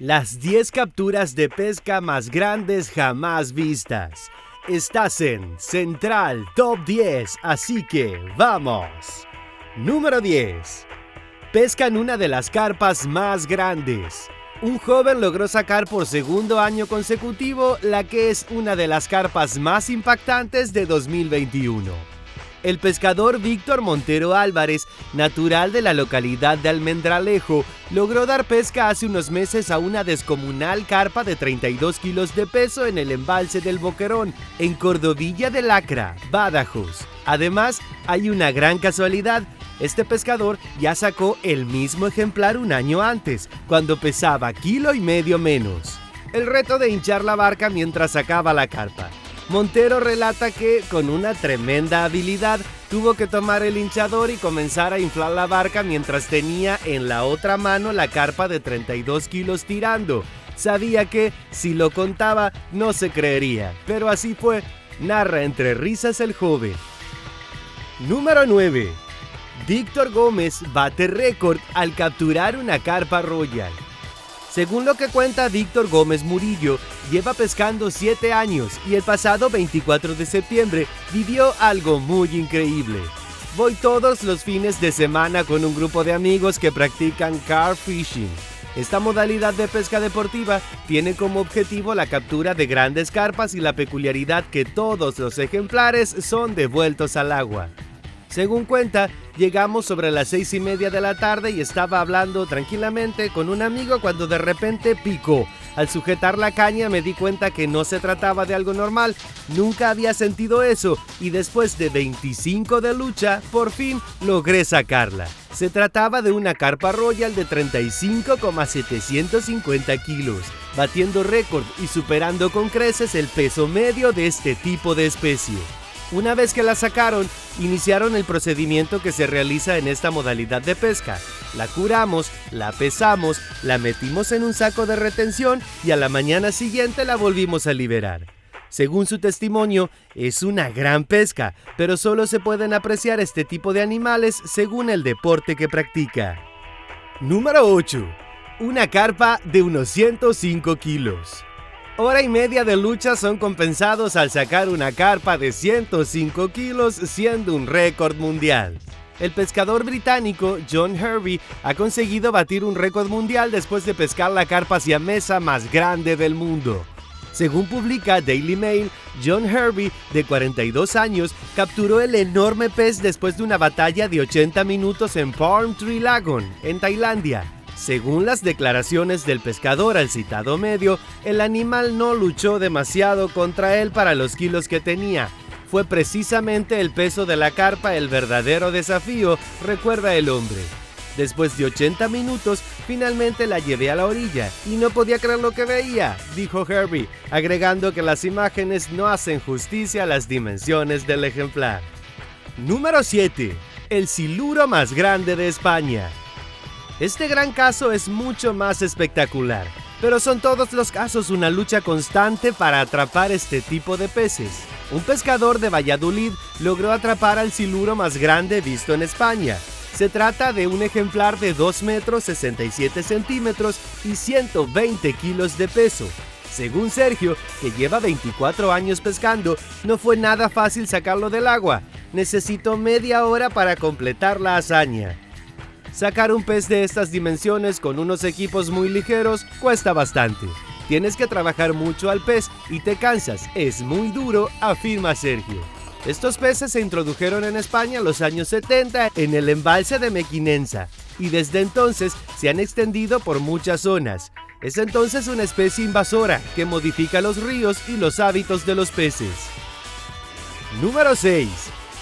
Las 10 capturas de pesca más grandes jamás vistas. Estás en Central Top 10, así que ¡vamos! Número 10. Pescan una de las carpas más grandes. Un joven logró sacar por segundo año consecutivo la que es una de las carpas más impactantes de 2021. El pescador Víctor Montero Álvarez, natural de la localidad de Almendralejo, logró dar pesca hace unos meses a una descomunal carpa de 32 kilos de peso en el embalse del Boquerón, en Cordovilla de Lacra, Badajoz. Además, hay una gran casualidad. Este pescador ya sacó el mismo ejemplar un año antes, cuando pesaba 1,5 kilos menos. El reto de hinchar la barca mientras sacaba la carpa. Montero relata que, con una tremenda habilidad, tuvo que tomar el hinchador y comenzar a inflar la barca mientras tenía en la otra mano la carpa de 32 kilos tirando. Sabía que, si lo contaba, no se creería, pero así fue, narra entre risas el joven. Número 9. Víctor Gómez bate récord al capturar una carpa royal. Según lo que cuenta Víctor Gómez Murillo, lleva pescando 7 años y el pasado 24 de septiembre vivió algo muy increíble. Voy todos los fines de semana con un grupo de amigos que practican carp fishing. Esta modalidad de pesca deportiva tiene como objetivo la captura de grandes carpas y la peculiaridad que todos los ejemplares son devueltos al agua. Según cuenta, llegamos sobre las 6:30 de la tarde y estaba hablando tranquilamente con un amigo cuando de repente picó. Al sujetar la caña me di cuenta que no se trataba de algo normal, nunca había sentido eso y después de 25 de lucha, por fin logré sacarla. Se trataba de una carpa royal de 35,750 kilos, batiendo récord y superando con creces el peso medio de este tipo de especie. Una vez que la sacaron, iniciaron el procedimiento que se realiza en esta modalidad de pesca. La curamos, la pesamos, la metimos en un saco de retención y a la mañana siguiente la volvimos a liberar. Según su testimonio, es una gran pesca, pero solo se pueden apreciar este tipo de animales según el deporte que practica. Número 8. Una carpa de unos 105 kilos. Hora y media de lucha son compensados al sacar una carpa de 105 kilos, siendo un récord mundial. El pescador británico John Hervey ha conseguido batir un récord mundial después de pescar la carpa siamesa más grande del mundo. Según publica Daily Mail, John Hervey, de 42 años, capturó el enorme pez después de una batalla de 80 minutos en Palm Tree Lagoon, en Tailandia. Según las declaraciones del pescador al citado medio, el animal no luchó demasiado contra él para los kilos que tenía. Fue precisamente el peso de la carpa el verdadero desafío, recuerda el hombre. Después de 80 minutos, finalmente la llevé a la orilla y no podía creer lo que veía, dijo Hervey, agregando que las imágenes no hacen justicia a las dimensiones del ejemplar. Número 7. El siluro más grande de España. Este gran caso es mucho más espectacular, pero son todos los casos una lucha constante para atrapar este tipo de peces. Un pescador de Valladolid logró atrapar al siluro más grande visto en España. Se trata de un ejemplar de 2 metros 67 centímetros y 120 kilos de peso. Según Sergio, que lleva 24 años pescando, no fue nada fácil sacarlo del agua. Necesitó media hora para completar la hazaña. Sacar un pez de estas dimensiones con unos equipos muy ligeros cuesta bastante. Tienes que trabajar mucho al pez y te cansas, es muy duro, afirma Sergio. Estos peces se introdujeron en España en los años 70 en el embalse de Mequinensa y desde entonces se han extendido por muchas zonas. Es entonces una especie invasora que modifica los ríos y los hábitos de los peces. Número 6.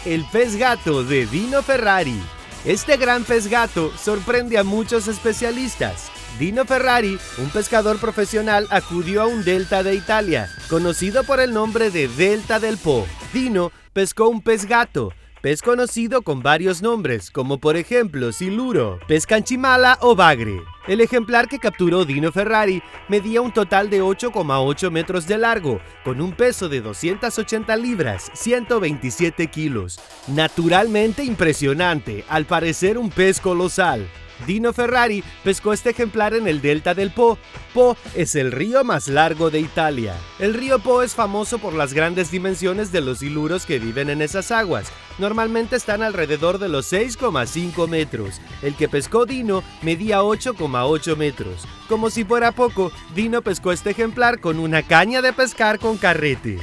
El pez gato de Dino Ferrari. Este gran pez gato sorprende a muchos especialistas. Dino Ferrari, un pescador profesional, acudió a un delta de Italia, conocido por el nombre de Delta del Po. Dino pescó un pez gato, pez conocido con varios nombres, como por ejemplo siluro, pez canchimala o bagre. El ejemplar que capturó Dino Ferrari medía un total de 8,8 metros de largo, con un peso de 280 libras, 127 kilos. Naturalmente impresionante, al parecer un pez colosal. Dino Ferrari pescó este ejemplar en el delta del Po. Po es el río más largo de Italia. El río Po es famoso por las grandes dimensiones de los siluros que viven en esas aguas. Normalmente están alrededor de los 6,5 metros. El que pescó Dino medía 8,8 metros. Como si fuera poco, Dino pescó este ejemplar con una caña de pescar con carrete.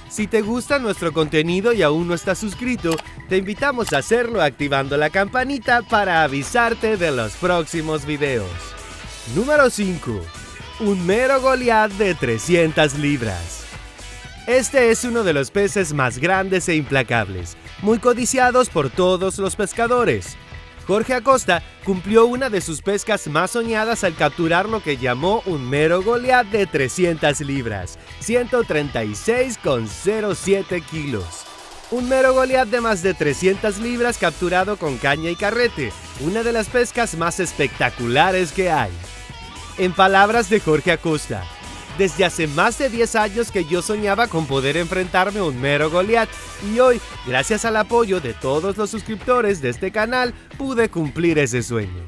Si te gusta nuestro contenido y aún no estás suscrito, te invitamos a hacerlo activando la campanita para avisarte de los próximos videos. Número 5. Un mero Goliat de 300 libras. Este es uno de los peces más grandes e implacables, muy codiciados por todos los pescadores. Jorge Acosta cumplió una de sus pescas más soñadas al capturar lo que llamó un mero Goliat de 300 libras, 136,07 kilos. Un mero Goliat de más de 300 libras capturado con caña y carrete, una de las pescas más espectaculares que hay. En palabras de Jorge Acosta: desde hace más de 10 años que yo soñaba con poder enfrentarme a un mero Goliat y hoy, gracias al apoyo de todos los suscriptores de este canal, pude cumplir ese sueño.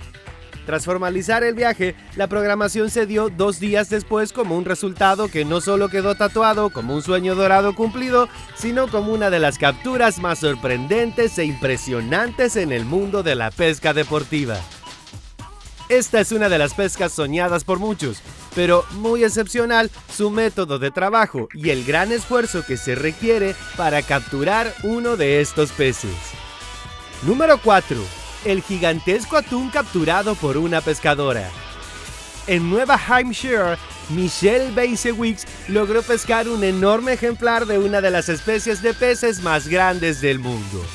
Tras formalizar el viaje, la programación se dio 2 días después como un resultado que no solo quedó tatuado como un sueño dorado cumplido, sino como una de las capturas más sorprendentes e impresionantes en el mundo de la pesca deportiva. Esta es una de las pescas soñadas por muchos, pero muy excepcional su método de trabajo y el gran esfuerzo que se requiere para capturar uno de estos peces. Número 4. El gigantesco atún capturado por una pescadora. En Nueva Hampshire, Michelle Basewicz logró pescar un enorme ejemplar de una de las especies de peces más grandes del mundo.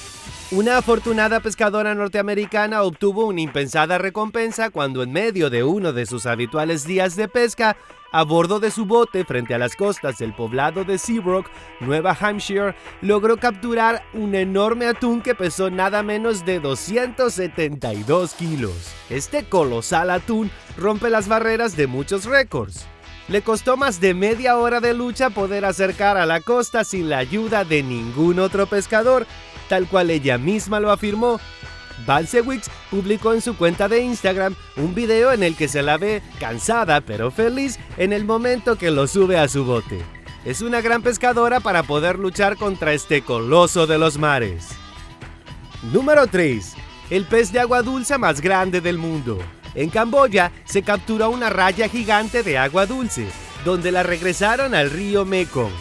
Una afortunada pescadora norteamericana obtuvo una impensada recompensa cuando en medio de uno de sus habituales días de pesca, a bordo de su bote frente a las costas del poblado de Seabrook, Nueva Hampshire, logró capturar un enorme atún que pesó nada menos de 272 kilos. Este colosal atún rompe las barreras de muchos récords. Le costó más de media hora de lucha poder acercar a la costa sin la ayuda de ningún otro pescador, tal cual ella misma lo afirmó. Basewicz publicó en su cuenta de Instagram un video en el que se la ve cansada pero feliz en el momento que lo sube a su bote. Es una gran pescadora para poder luchar contra este coloso de los mares. Número 3. El pez de agua dulce más grande del mundo. En Camboya se capturó una raya gigante de agua dulce, donde la regresaron al río Mekong.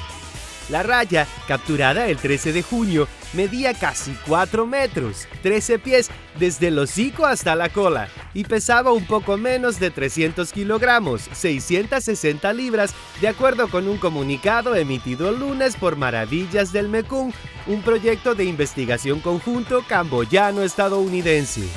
La raya, capturada el 13 de junio, medía casi 4 metros, 13 pies desde el hocico hasta la cola y pesaba un poco menos de 300 kilogramos, 660 libras, de acuerdo con un comunicado emitido el lunes por Maravillas del Mekong, un proyecto de investigación conjunto camboyano-estadounidense.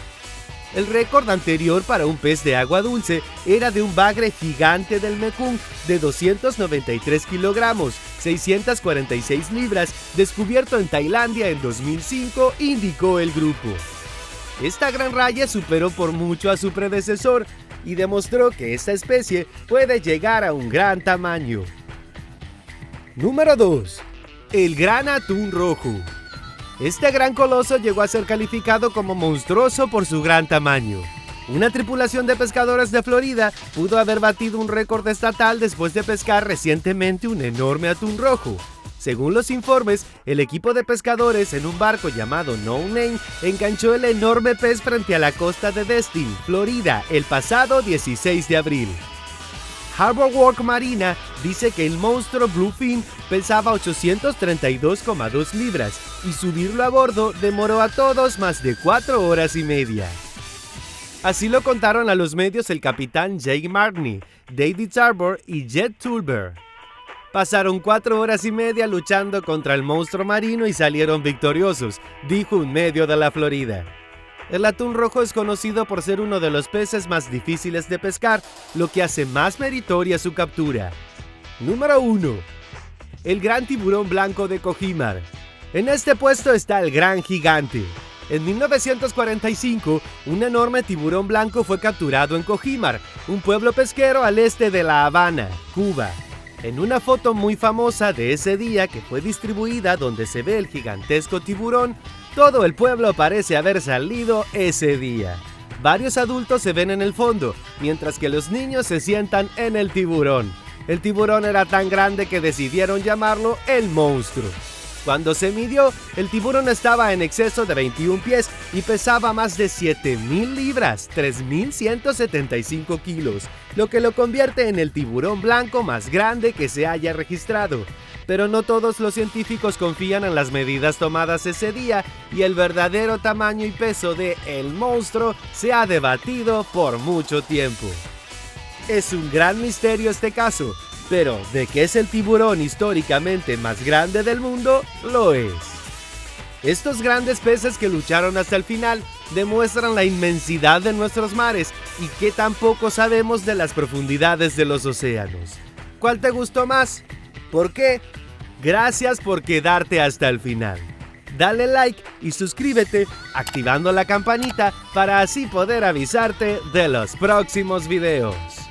El récord anterior para un pez de agua dulce era de un bagre gigante del Mekong de 293 kilogramos, 646 libras, descubierto en Tailandia en 2005, indicó el grupo. Esta gran raya superó por mucho a su predecesor y demostró que esta especie puede llegar a un gran tamaño. Número 2. El gran atún rojo. Este gran coloso llegó a ser calificado como monstruoso por su gran tamaño. Una tripulación de pescadores de Florida pudo haber batido un récord estatal después de pescar recientemente un enorme atún rojo. Según los informes, el equipo de pescadores en un barco llamado No Name enganchó el enorme pez frente a la costa de Destin, Florida, el pasado 16 de abril. Harbor Work Marina dice que el monstruo Bluefin pesaba 832,2 libras y subirlo a bordo demoró a todos más de 4 horas y media. Así lo contaron a los medios el capitán Jake Martney, David Harbour y Jed Tulber. Pasaron 4 horas y media luchando contra el monstruo marino y salieron victoriosos, dijo un medio de la Florida. El atún rojo es conocido por ser uno de los peces más difíciles de pescar, lo que hace más meritoria su captura. Número 1. El gran tiburón blanco de Kohimar. En este puesto está el gran gigante. En 1945, un enorme tiburón blanco fue capturado en Kohimar, un pueblo pesquero al este de La Habana, Cuba. En una foto muy famosa de ese día que fue distribuida donde se ve el gigantesco tiburón, todo el pueblo parece haber salido ese día. Varios adultos se ven en el fondo, mientras que los niños se sientan en el tiburón. El tiburón era tan grande que decidieron llamarlo el monstruo. Cuando se midió, el tiburón estaba en exceso de 21 pies y pesaba más de 7,000 libras, 3,175 kilos, lo que lo convierte en el tiburón blanco más grande que se haya registrado. Pero no todos los científicos confían en las medidas tomadas ese día y el verdadero tamaño y peso de el monstruo se ha debatido por mucho tiempo. Es un gran misterio este caso, pero de que es el tiburón históricamente más grande del mundo, lo es. Estos grandes peces que lucharon hasta el final demuestran la inmensidad de nuestros mares y que tampoco sabemos de las profundidades de los océanos. ¿Cuál te gustó más? ¿Por qué? Gracias por quedarte hasta el final. Dale like y suscríbete activando la campanita para así poder avisarte de los próximos videos.